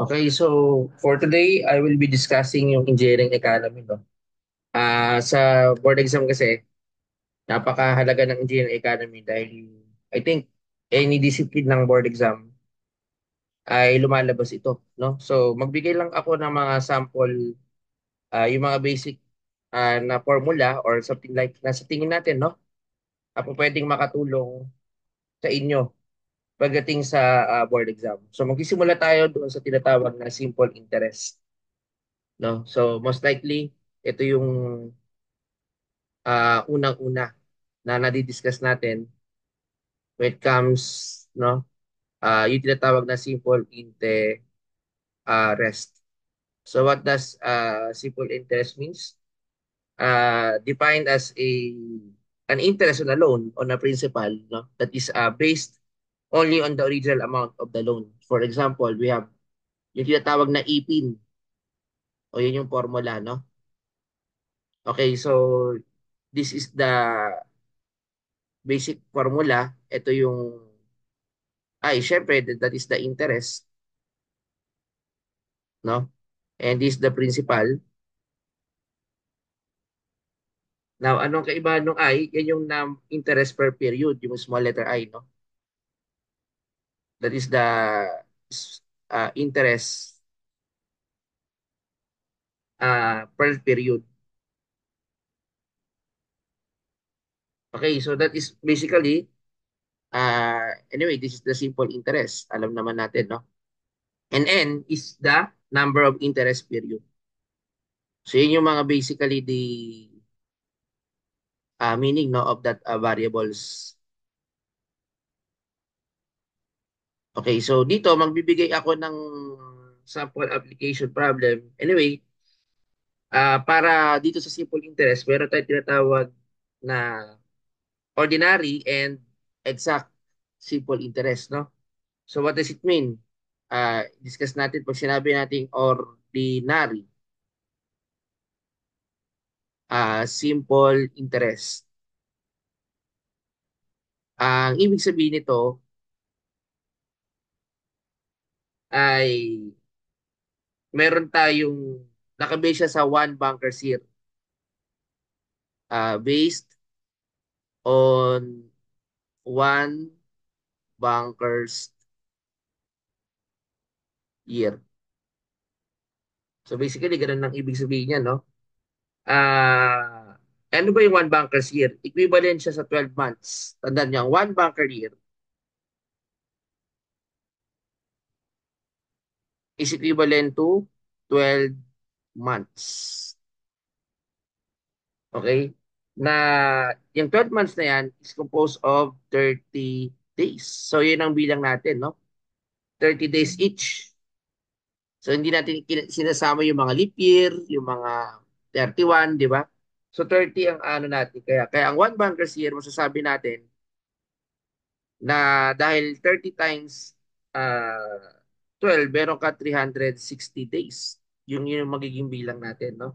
Okay, so for today, I will be discussing yung engineering economy, no? Sa board exam kasi, napakahalaga ng engineering economy dahil I think any discipline ng board exam ay lumalabas ito, no? So magbigay lang ako ng mga sample, yung mga basic na formula or something like na sa tingin natin, no? Apo pwedeng makatulong sa inyo pagdating sa board exam. So magsisimula tayo doon sa tinatawag na simple interest, no? So most likely ito yung unang-una na nadidiscuss natin when it comes, no, yung tinatawag na simple interest. So what does simple interest means? Defined as an interest on a loan on a principal, no, that is based only on the original amount of the loan. For example, we have yung tinatawag na ipin o yun yung formula, no? Okay, so this is the basic formula. Ito yung syempre, that is the interest, no? And this is the principal. Now, anong kaibahan ng I? Yan yung interest per period, yung small letter I, no? That is the interest per period. Okay, so that is basically, anyway, this is the simple interest. Alam naman natin, no? And N is the number of interest period. So, yun yung mga basically the meaning, no, of that variables. Okay, so dito magbibigay ako ng sample application problem. Anyway, para dito sa simple interest, meron tayong tinatawag na ordinary and exact simple interest, no? So what does it mean? Discuss natin pag sinabi nating ordinary simple interest. Ang ibig sabihin nito ay meron tayong nakabase siya sa one banker's year, based on one banker's year. So basically, ganun ang ibig sabihin niya, no? Ano ba yung one banker's year? Equivalent siya sa 12 months. Tandaan niyo, ang one banker year is equivalent to 12 months. Okay? Na yung 12 months na yan is composed of 30 days. So yun ang bilang natin, no? 30 days each. So hindi natin sinasama yung mga leap year, yung mga 31, di ba? So 30 ang ano natin. Kaya ang one banker's year, masasabi natin na dahil 30 times 12, meron ka 360 days. Yung magiging bilang natin, no?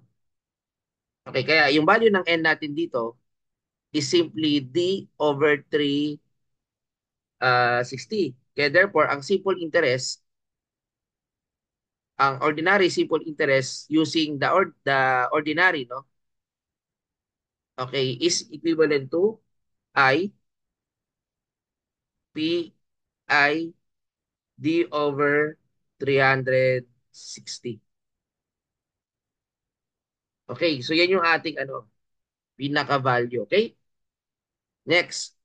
Okay, kaya yung value ng n natin dito is simply d over 360. Kaya therefore, ang simple interest, ang ordinary simple interest using the ordinary, no? Okay, is equivalent to I P I D over 360. Okay, so yan yung ating ano, pinaka-value. Okay? Next,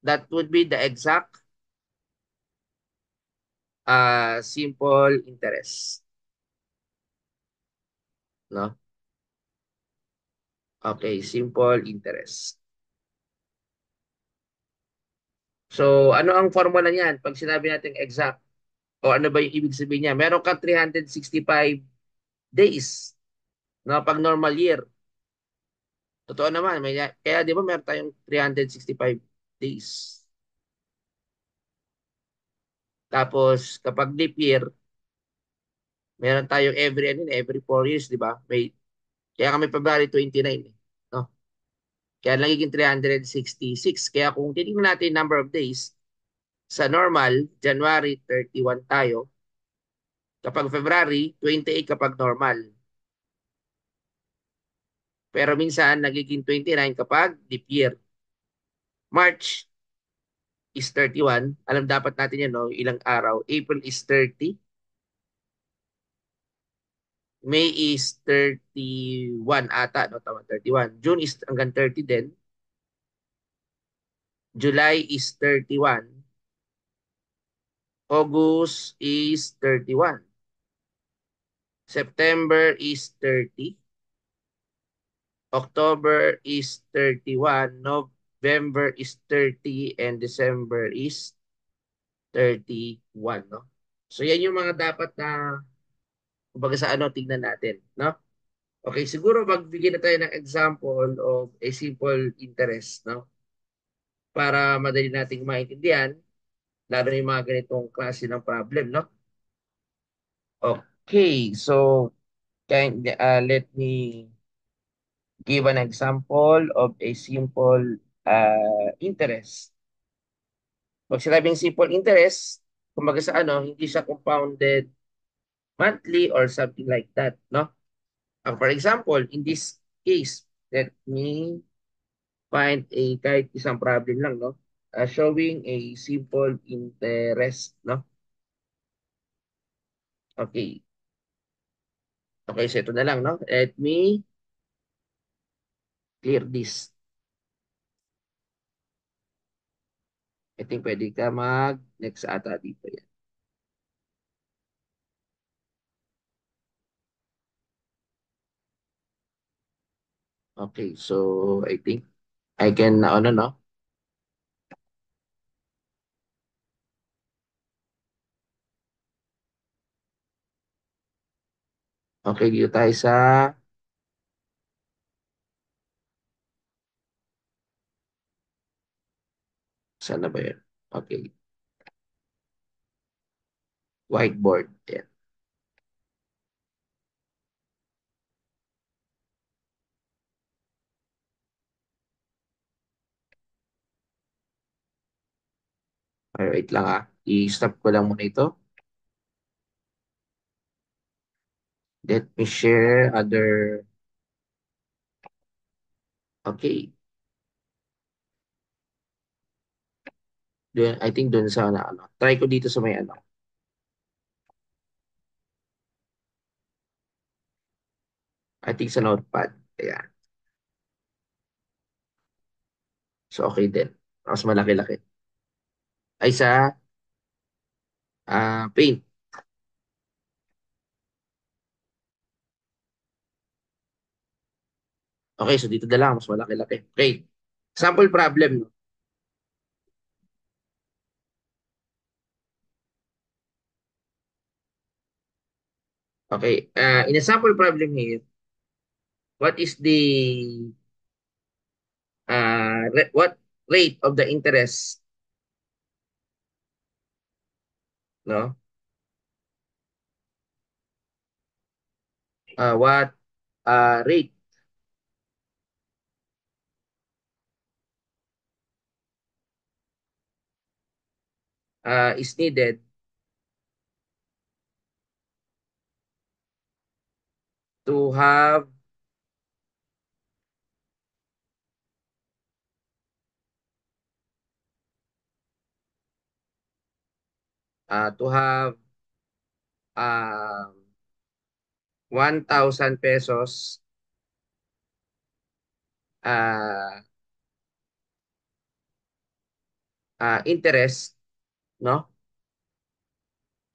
that would be the exact simple interest. No? Okay, simple interest. So, ano ang formula niyan? Pag sinabi natin exact, o ano ba yung ibig sabihin niya? Meron ka 365 days, no? Pag normal year. Totoo naman, kaya di ba meron tayong 365 days. Tapos, kapag leap year, meron tayong every 4 years, di ba? Kaya kami February 29, eh, no? Kaya nagiging 366. Kaya kung titingnan natin number of days, sa normal, January 31 tayo. Kapag February, 28 kapag normal. Pero minsan, nagiging 29 kapag leap year. March is 31. Alam dapat natin yan, no? Ilang araw. April is 30. May is 31 ata, no? Tama, 31. June is hanggang 30 din. July is 31. August is 31. September is 30. October is 31. November is 30. And December is 31, no? So yan yung mga dapat na kumbaga sa ano tingnan natin, no? Okay, siguro magbigay na tayo ng example of a simple interest, no? Para madali nating maintindihan, lalo na yung mga ganitong klase ng problem, no? Okay, so let me give an example of a simple interest. Pag sinabing simple interest, kumbaga sa ano, hindi siya compounded monthly or something like that, no? For example, in this case, let me find a kahit isang problem lang, no? Showing a simple interest, no? Okay. Okay, so ito na lang, no? Let me clear this. I think pwede ka mag-next ata dito yan. Okay, so I think I can, ano, no? Okay, dito tayo saan na ba yun? Okay, whiteboard. Yan. Okay, wait lang ah. I-stop ko lang muna ito. Let me share other, okay. I think doon sa ano. Try ko dito sa may ano. I think sa notepad. Ayan. So, okay din. Mas malaki-laki. Ay, sa paint. Okay, so dito na lang. Mas malaki-laki. Okay. Sample problem. No? Okay. In a sample problem here, what is the what rate of the interest, no? What rate is needed to have to have uh, 1,000 pesos uh, interest, no?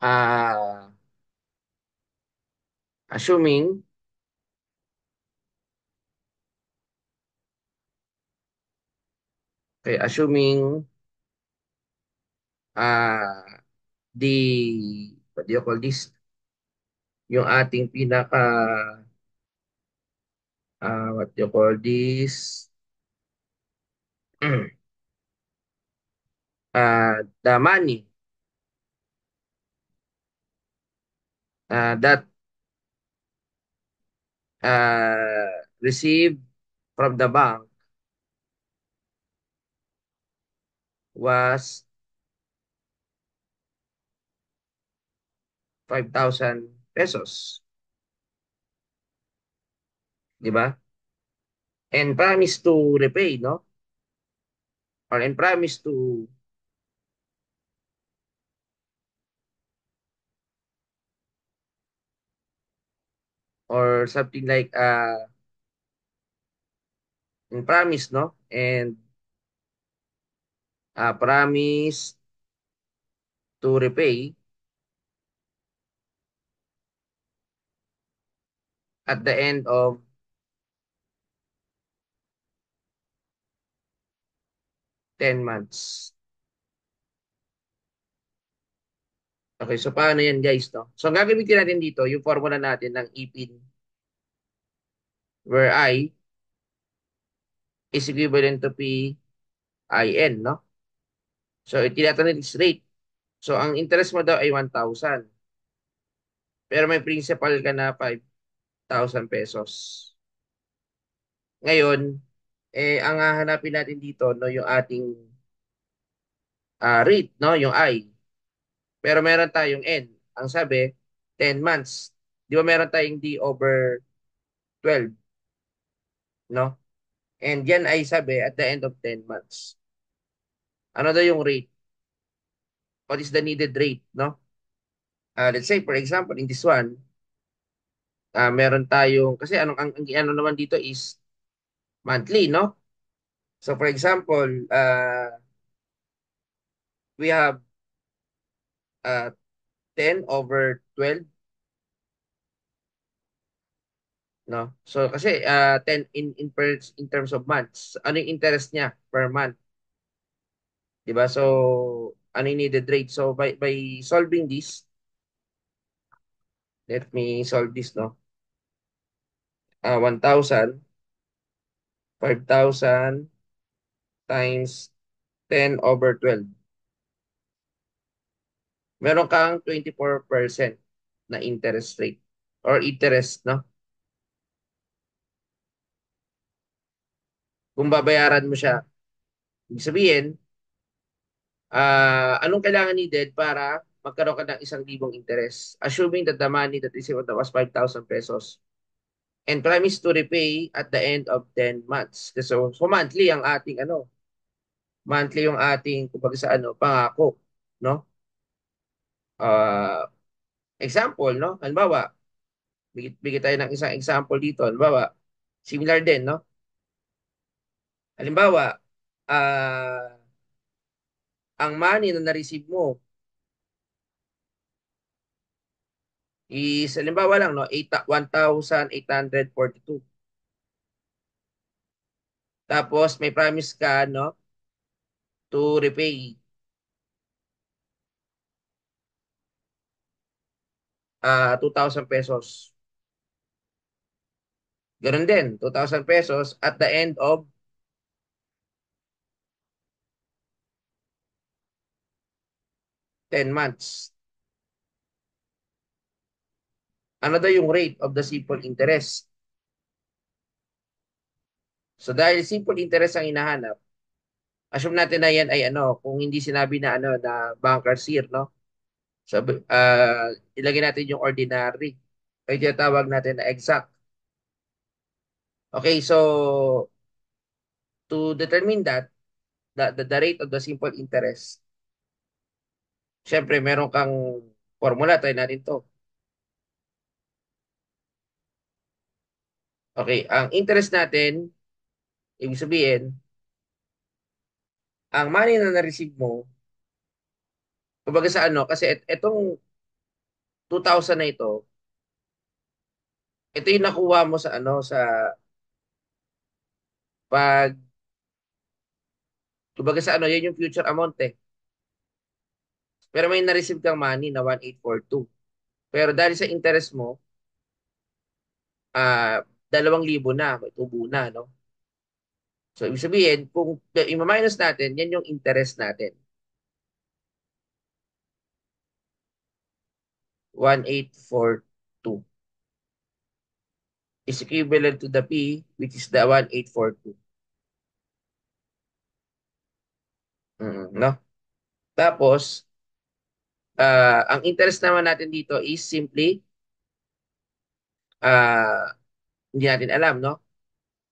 Uh, assuming assuming uh, the what do you call this? Yung ating pinaka what do you call this? The money that received from the bank was 5,000 pesos, di ba? And promise to repay, no? Or and promise to or something like and promise, no? And promise to repay at the end of 10 months. Okay, so paano yan guys, no? So ang gagamitin natin dito, yung formula natin ng ipin where I is equivalent to PIN, no? So tinatanong is rate. So ang interest mo daw ay 1,000. Pero may principal ka na 5,000 pesos. Ngayon, ang hahanapin natin dito, no, yung ating rate, no, yung I. Pero meron tayong N. Ang sabi, 10 months. Di ba meron tayong D over 12, no? And yan ay sabi at the end of 10 months. Ano daw yung rate? What is the needed rate, no? Let's say, for example, in this one, meron tayong, kasi ang ano naman dito is monthly, no? So, for example, we have uh, 10 over 12, no? So, kasi 10 in terms of months. Ano yung interest niya per month? Di ba? So, ano yung needed rate? So, by solving this, let me solve this, no? 1,000, 5,000 times 10 over 12. Meron kang 24% na interest rate or interest, no? Kung babayaran mo siya, ibig sabihin, anong kailangan needed para magkaroon ka ng 1,000 interest? Assuming that the money that is received was 5,000 pesos and promise to repay at the end of 10 months. So monthly ang ating ano, monthly yung ating kumbaga sa ano, pangako, no? Ah, example, no? Halimbawa, bigay tayo ng isang example dito. Halimbawa, similar din, no? Halimbawa, ah ang money na na-receive mo is, halimbawa lang, no, 1,842. Tapos, may promise ka, no, to repay 2,000 pesos. Ganun din, 2,000 pesos at the end of 10 months. Ano daw yung rate of the simple interest? So, dahil simple interest ang hinahanap, assume natin na yan ay ano, kung hindi sinabi na ano, na banker's year, no? So, ilagay natin yung ordinary. Ay tinatawag natin na exact. Okay, so to determine that, the rate of the simple interest, syempre meron kang formula, try natin to. Okay, ang interest natin, ibig sabihin, ang money na na-receive mo, kumbaga sa ano, kasi itong 2,000 na ito yung nakuha mo sa ano, sa pag, kumbaga sa ano, yan yung future amount eh. Pero may na-receive kang money na 1,842. Pero dahil sa interest mo, 2,000 na, may tubo na, no? So, ibig sabihin, kung i-minus natin, yan yung interest natin. 1,842 is equivalent to the P, which is the 1,842. No? Tapos, Ang interest naman natin dito is simply, hindi natin alam, no?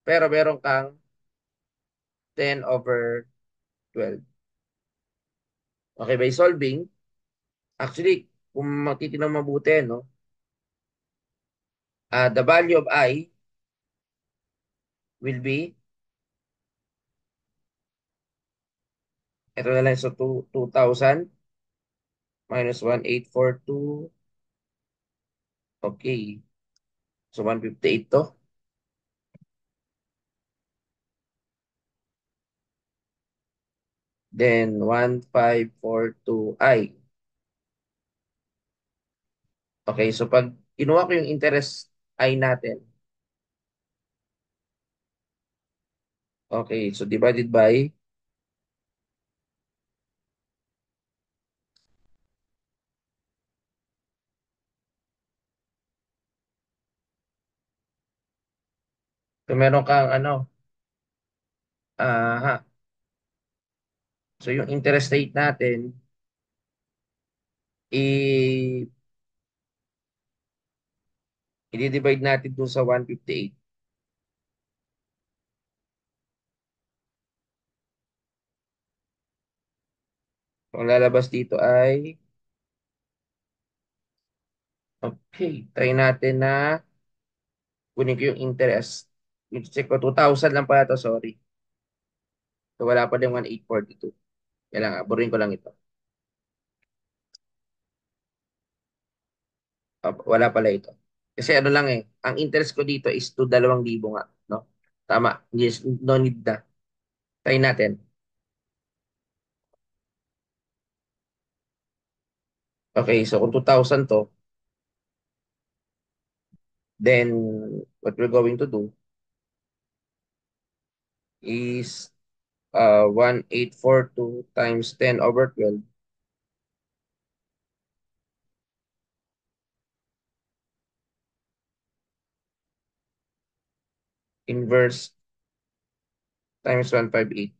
Pero meron kang 10/12. Okay, by solving, actually, kung matitinang mabuti, no? The value of I will be, ito na lang, so 2,000 minus 1,842. Okay, so 158 to. Then 1,542I. Okay, so pag kinuha ko yung interest I natin, okay, so divided by, so meron kang ano, ha, so yung interest rate natin, i- i-divide natin dun sa 158. So ang lalabas dito ay, okay, try natin na kunin ko yung interest. Yung check ko, 2,000 lang pala to, sorry. So wala pa din 1,842. Kailangan, burin ko lang ito. Wala pala ito. Kasi ano lang eh, ang interest ko dito is to 2,000 nga, no? Tama. Yes, no need na. Try natin. Okay, so kung 2,000 to, then what we're going to do is 1,842 times 10/12 inverse times 158.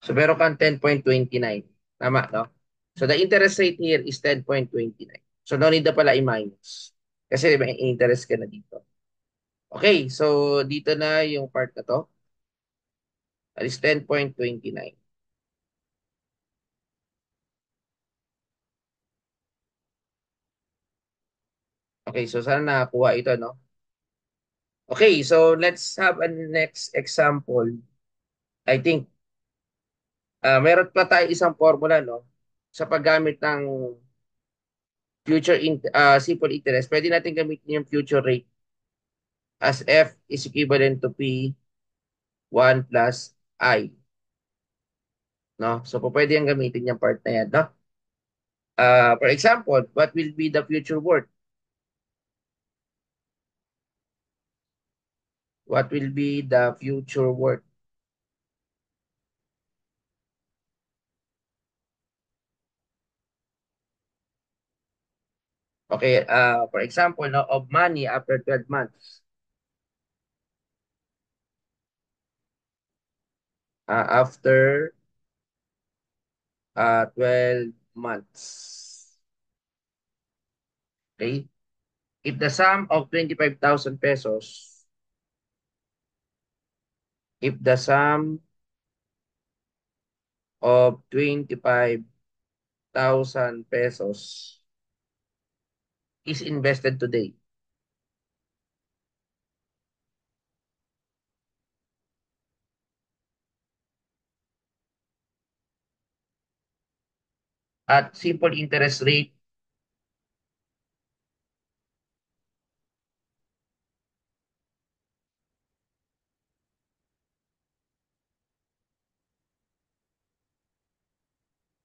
So meron kang 10.29. Tama, no? So the interest rate here is 10.29. So no need na pala i-minus. Kasi may interest ka na dito. Okay, so dito na yung part na to. That is 10.29. Okay, so sana nakakuha ito, no? Okay, so let's have a next example. I think meron pa tayo isang formula, no? Sa paggamit ng simple interest, pwede natin gamitin yung future rate as F is equivalent to P 1 plus I, no? So, po pwede yung gamitin yung part na yan, no? For example, what will be the future worth? What will be the future worth? Okay, for example, no, of money after 12 months. After 12 months. Okay? If the sum of 25,000 pesos, if the sum of 25,000 pesos is invested today at simple interest rate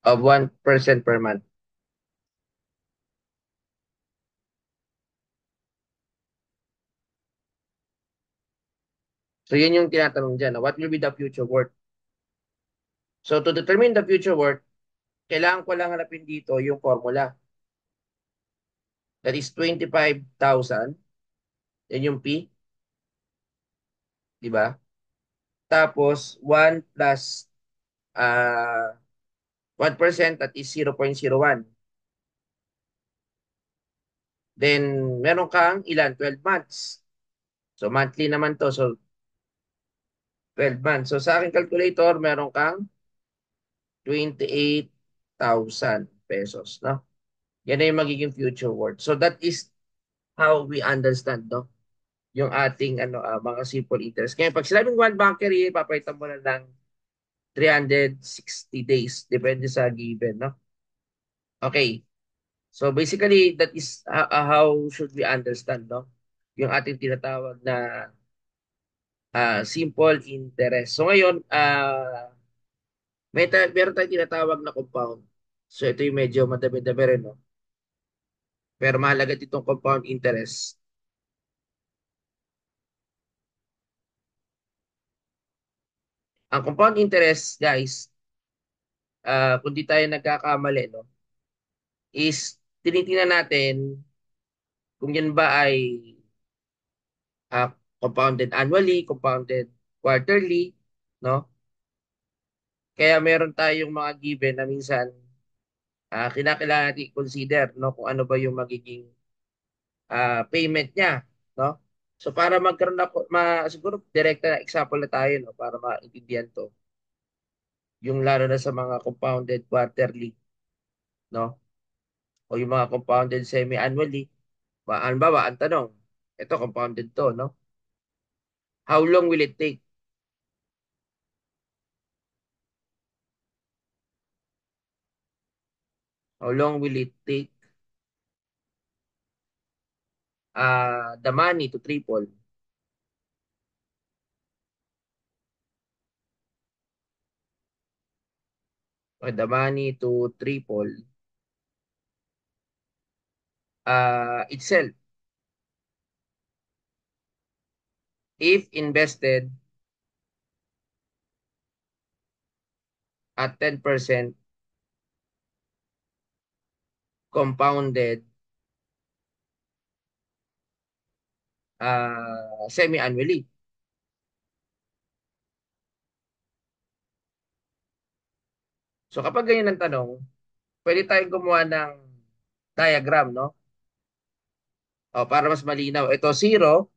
of 1% per month. So yun yung tinatanong dyan. What will be the future worth? So to determine the future worth, kailangan ko lang hanapin dito yung formula. That is 25,000. Yan yung P, di ba? Tapos 1 plus uh, 1% that is 0.01. Then, meron kang ilan? 12 months. So, monthly naman to. So, 12 months. So, sa aking calculator, meron kang 28,000 pesos, no? Yan na yung magiging future worth. So, that is how we understand, no? Yung ating mga simple interest. Kaya pag sinabing one banker year, papalitan mo na ng 360 days. Depende sa given, no? Okay. So basically, that is how should we understand, no? Yung ating tinatawag na simple interest. So ngayon, meron tayong tinatawag na compound. So ito yung medyo madami-dami rin, no? Pero mahalaga ditong compound interest. Ang compound interest, guys, kung di tayo nagkakamali, no, is tinitingnan natin kung yan ba ay compounded annually, compounded quarterly, no? Kaya meron tayong mga given na minsan kinakailangan natin i-consider, no, kung ano ba yung magiging payment niya, no? So para magkaroon ako, siguro direkta na example na tayo, no, para maintindihan to. Yung lalo na sa mga compounded quarterly, no? O yung mga compounded semi-annually. Halimbawa, ang tanong, ito compounded to, no? How long will it take? How long will it take the money to triple? Or the money to triple itself if invested at 10% compounded semi-annually. So kapag ganyan ang tanong, pwede tayong gumawa ng diagram, no? O, para mas malinaw. Ito, zero.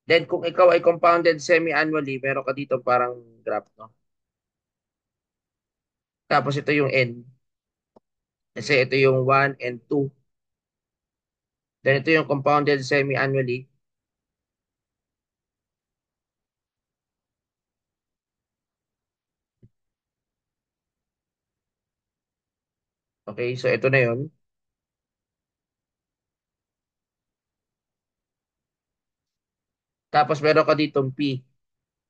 Then kung ikaw ay compounded semi-annually, meron ka dito parang graph, no? Tapos ito yung N. Kasi ito yung 1 and 2. Then ito yung compounded semi-annually. Okay, so ito na yun. Tapos meron ka ditong P.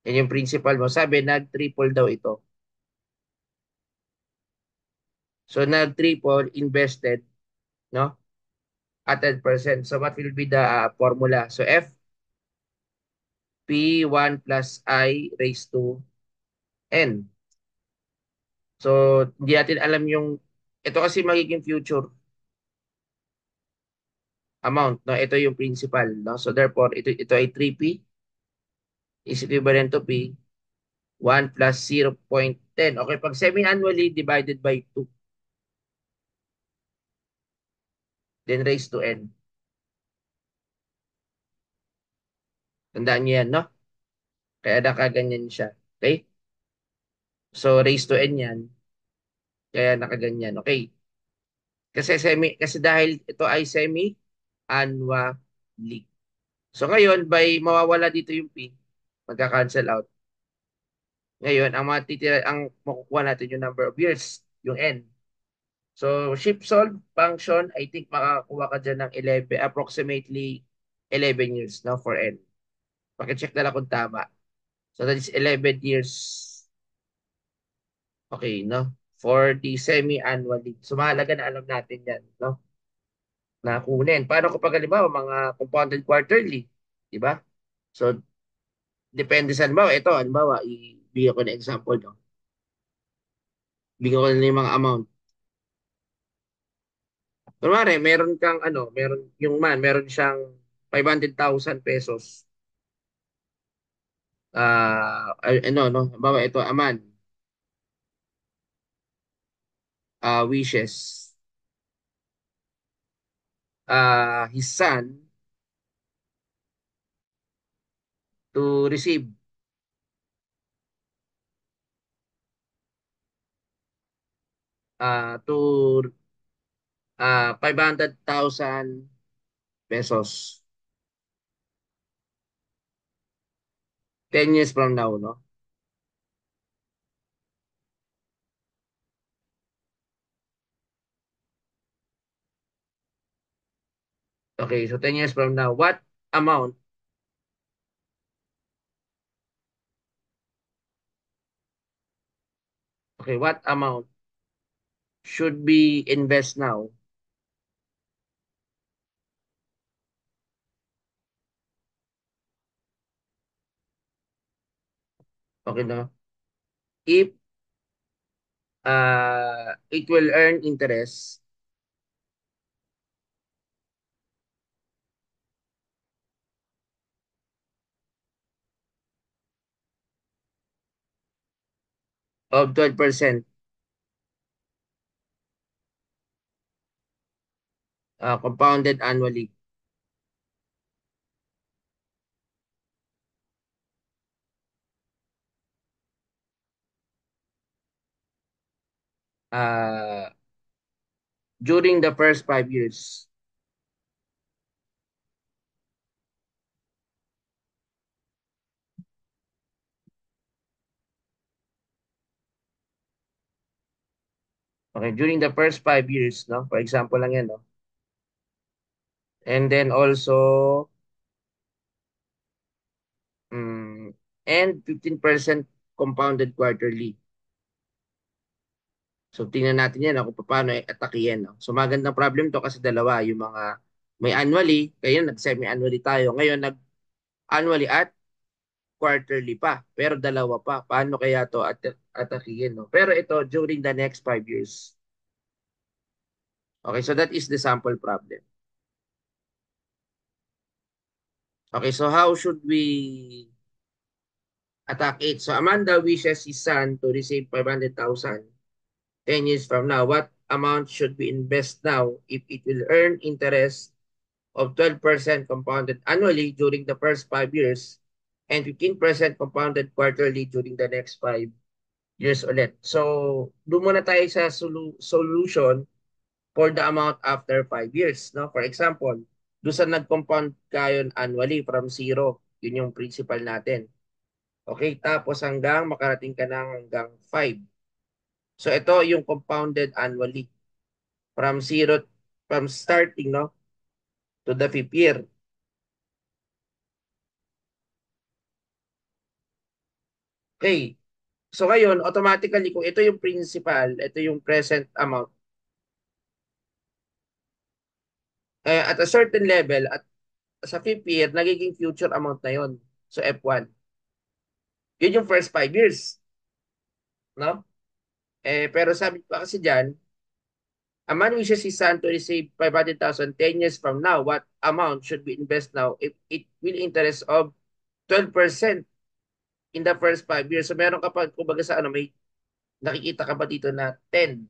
Yan yung principal mo. Sabi, nag-triple daw ito. So, nag-triple invested, no? At 10%. So, what will be the formula? So, F, P1 plus I raised to N. So, hindi natin alam yung, ito kasi magiging future amount, no? Ito yung principal, no? So, therefore, ito ay 3P is equivalent to P, 1 plus 0.10. Okay, pag semi-annually divided by 2, then raised to N. Tandaan niyo yan, no? Kaya nakaganyan siya. Okay? So, raised to N yan. Kaya nakaganyan. Okay? Kasi dahil ito ay semi-annually. So, ngayon, by mawawala dito yung P, magka-cancel out. Ngayon, ang makukuha natin yung number of years, yung N. So, shift solve function, I think makakuha ka dyan ng 11, approximately 11 years, no, for N. Pakicheck na lang kung tama. So, that is 11 years. Okay, no? For the semi-annually. So, mahalaga na alam natin yan, no? Na kunin. Paano kapag halimbawa, mga compounded quarterly? Di ba? So, depende sa halimbawa. Ito, halimbawa, ibigay ko na example, no? Bigyan ko na yung mga amount. Kunwari, meron kang meron siyang 500,000 pesos. No? Halimbawa, ito, aman. wishes his son to receive to 500,000 pesos 10 years from now, no? Okay, so 10 years from now, amount, what amount should be invest now, okay, no? If it will earn interest of 12% compounded annually. uh, During the first 5 years. Okay, during the first 5 years, no? For example lang yan, no? And then also, mm, and 15% compounded quarterly. So tingnan natin yan kung paano i-atake yan. No? So magandang problem to kasi dalawa, yung mga may annually, kaya nag-semi-annually tayo. Ngayon nag-annually at quarterly pa, pero dalawa pa. Paano kaya to atakihin? No? Pero ito during the next 5 years. Okay, so that is the sample problem. Okay, so how should we attack it? So Amanda wishes his son to receive 500,000 10 years from now. What amount should we invest now if it will earn interest of 12% compounded annually during the first 5 years and 15% compounded quarterly during the next 5 years ulit. So, doon muna tayo sa solution for the amount after 5 years. No? For example, doon sa nag-compound kayo annually from zero, yun yung principal natin. Okay, tapos hanggang makarating ka na hanggang 5. So, ito yung compounded annually from zero, from starting, no, to the fifth year. Okay, so ngayon, automatically, kung ito yung principal, ito yung present amount, at a certain level, at sa fifth year, nagiging future amount na yon. So F1. Yun yung first 5 years. No? Pero sabi pa kasi dyan, a man wishes his son to receive 500,000 10 years from now. What amount should be invest now if it will interest of 12% in the first 5 years? So meron ka pa, kumbaga sa ano, may nakikita ka ba dito na 10?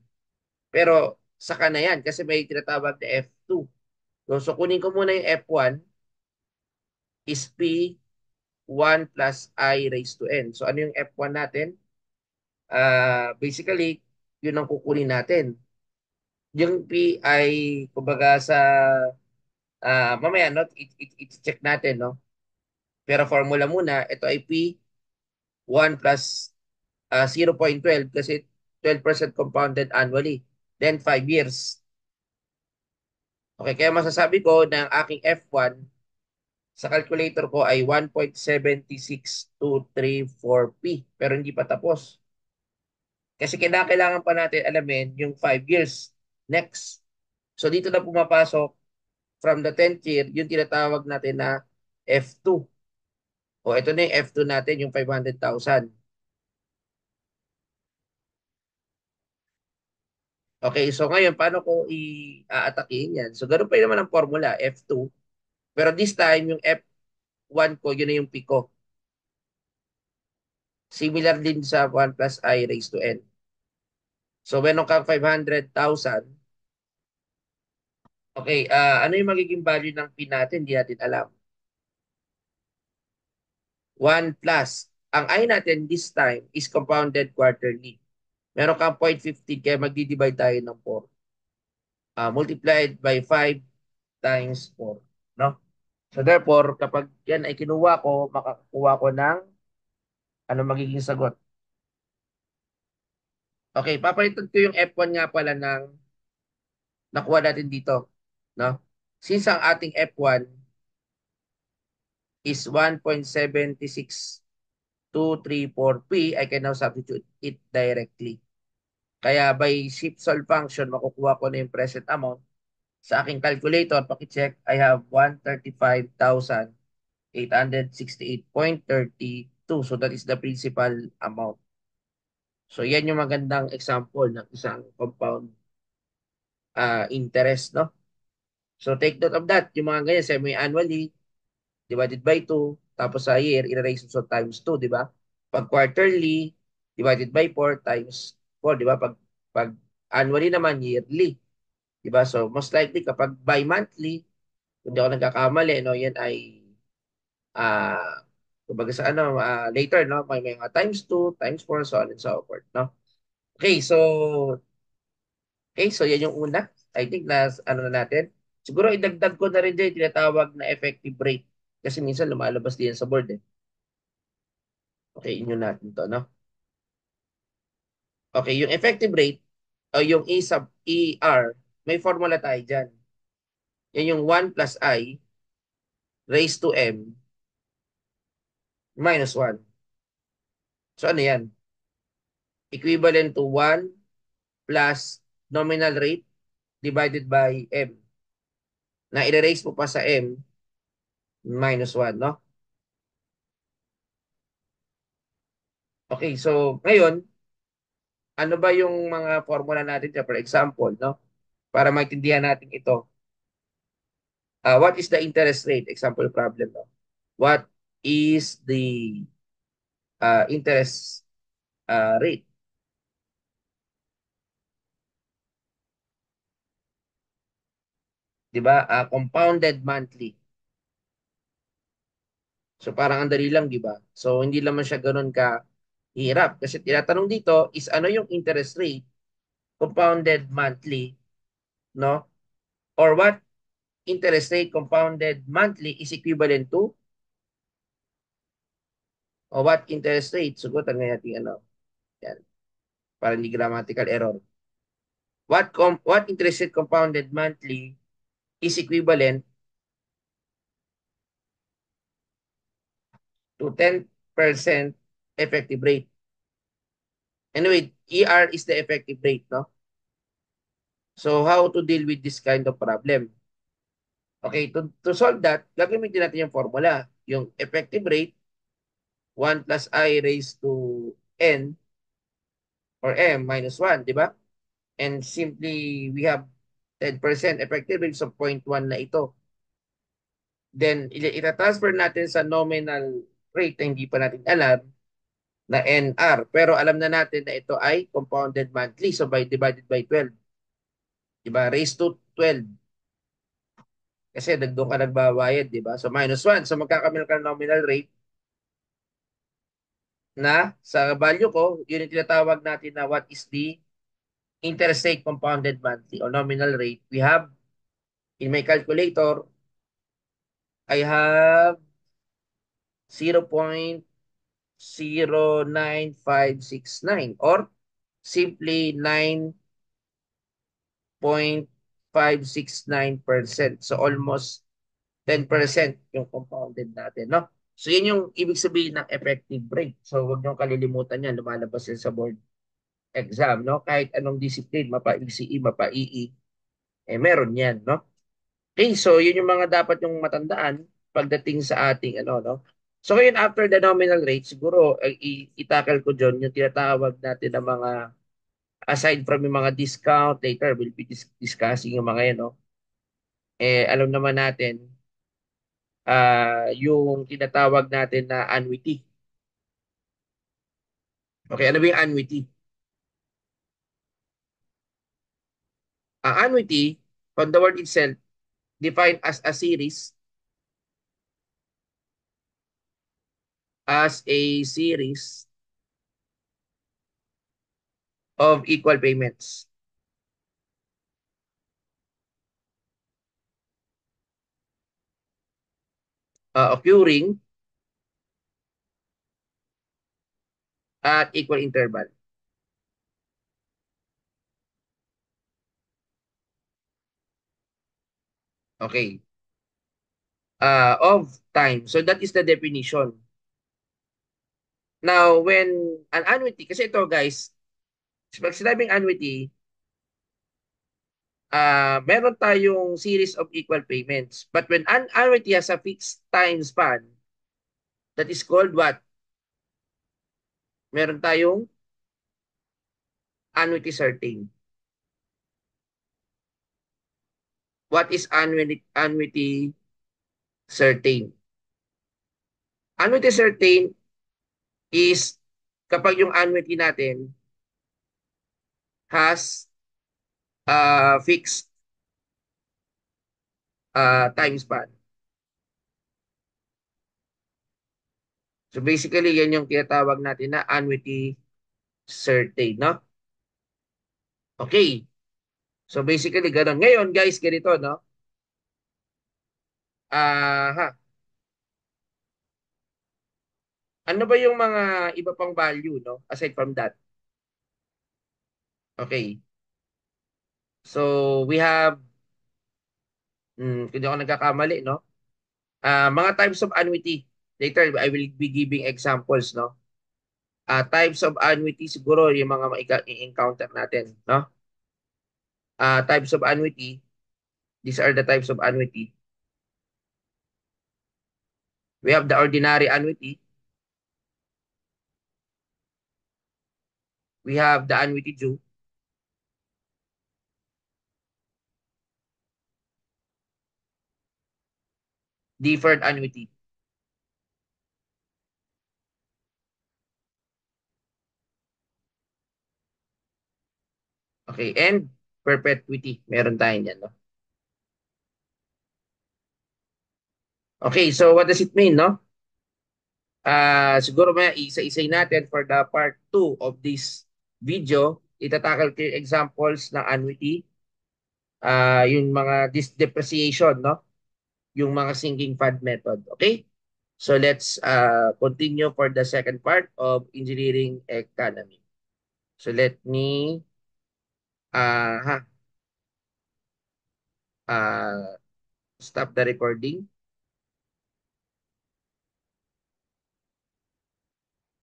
Pero saka na yan kasi may tinatawag na F2. So kunin ko muna yung F1 is P1 plus I raised to N. So ano yung F1 natin? Basically, yun ang kukunin natin. Yung P ay, kumbaga sa, mamaya, no? Check natin, no? Pero formula muna, ito ay P1 plus 0.12 kasi 12% compounded annually. Then 5 years. Okay, kaya masasabi ko na ang aking F1 sa calculator ko ay 1.76234P. Pero hindi pa tapos. Kasi kailangan pa natin alamin yung 5 years. Next. So dito na pumapasok from the 10th year, yung tinatawag natin na F2. O ito na yung F2 natin, yung 500,000. Okay, so ngayon, paano ko i-aatakihin yan? So ganun pa rin naman ang formula, F2. Pero this time, yung F1 ko, yun na yung P ko. Similar din sa 1 plus I raised to N. So, meron kang 500,000. Okay, ano yung magiging value ng P natin? Hindi natin alam. 1 plus. Ang I natin this time is compounded quarterly. Meron kang 0.15 kaya magdi-divide tayo ng 4. Multiplied by 5 times 4. No? So therefore, kapag yan ay kinuha ko, makakuha ko ng ano magiging sagot. Okay, papalitan ko yung F1 nga pala ng nakuha natin dito. No? Since ang ating F1 is 1.76234P, I can now substitute it directly. Kaya by shift solve function, makukuha ko na yung present amount. Sa aking calculator, pakicheck, I have 135,868.32. So that is the principal amount. So yan yung magandang example ng isang compound interest, no? So take note of that. Yung mga ganyan, semi-annually, divided by 2, tapos sa year, i-raise so times 2, di ba? Pag quarterly, divided by 4 times 4, di ba? Pag annually naman, yearly. Di ba? So most likely, kapag bi-monthly, kung di ako nagkakamali, no, yan ay kumbaga sa ano, later, no? May mga times 2, times 4, so on and so forth, no? Okay, so yan yung una. I think na ano na natin. Siguro idagdag ko na rin dyan yung tinatawag na effective rate. Kasi minsan lumalabas din yan sa board eh. Okay, inyo natin to, no? Okay, yung effective rate o yung E sub ER, may formula tayo dyan. Yan yung 1 plus I raised to M minus 1. So ano yan? Equivalent to 1 plus nominal rate divided by M. Na i-raise mo pa sa M minus 1, no? Okay, so ngayon, ano ba yung mga formula natin dyan? For example, no? Para maintindihan natin ito. What is the interest rate? Example problem, no? What is the interest rate? Di ba? Compounded monthly. So parang ang dali lang, di ba? So hindi naman siya ganun ka hirap. Kasi tinatanong dito is ano yung interest rate compounded monthly, no? Or what interest rate compounded monthly is equivalent to, o what interest rate, sugutan nga natin ano, yan, para hindi grammatical error. What interest rate compounded monthly is equivalent to 10% effective rate. Anyway, ER is the effective rate, no? So how to deal with this kind of problem? Okay, to solve that, gagamitin natin yung formula. Yung effective rate, 1 plus I raised to N or M minus 1, di ba? And simply, we have 10% effective rate, so 0.1 na ito. Then, ita-transfer natin sa nominal rate na hindi pa natin alam na NR. Pero alam na natin na ito ay compounded monthly, so divided by 12. Diba? Raised to 12. Kasi doon ka nagbabayad, di ba? So minus 1. So magkakamil ka ng nominal rate na sa value ko, yun yung tinatawag natin na what is the interest rate compounded monthly or nominal rate. We have, in my calculator, I have 0.09569 or simply 9.569%. So almost 10% yung compounded natin, no? So yun yung ibig sabihin ng effective rate. So wag niyong kalilimutan yan, lumalabas yan sa board exam, no? Kahit anong discipline, mapa-ECE, mapa-EE, meron yan, no? Okay, so yun yung mga dapat yung matandaan pagdating sa ating ano, no? So ngayon after the nominal rate, siguro itakal ko dyan yung tinatawag natin ng mga aside from yung mga discount, later we'll be discussing yung mga yan, no? Alam naman natin yung tinatawag natin na annuity. Okay, ano ba yung annuity? Annuity, on the word itself, defined as a series, of equal payments occurring at equal interval. Okay. Of time. So that is the definition. Now, when an annuity, kasi ito guys, pag sinabing annuity, meron tayong series of equal payments. But when an annuity has a fixed time span, that is called what? Meron tayong annuity certain. What is annuity certain? Annuity certain is kapag yung annuity natin has fixed time span. So basically, yan yung tinatawag natin na annuity certain, no? Okay. So basically, ganun. Ngayon, guys, ganito, no? Ha, ano ba yung mga iba pang value, no? Aside from that. Okay. So we have, kung di ako nagkakamali, no? Mga types of annuity. Later, I will be giving examples, no? Types of annuity, siguro yung mga i-encounter natin, no? Types of annuity. These are the types of annuity. We have the ordinary annuity. We have the annuity due. Deferred annuity. Okay, and perpetuity. Meron tayong yan, no? Okay, so what does it mean, no? Siguro may isa-isay natin for the part 2 of this video. Itatakal ko yung examples ng annuity, yung mga depreciation, no? Yung mga sinking fund method. Okay? So let's continue for the second part of engineering economy. So let me uh, ha, uh, stop the recording.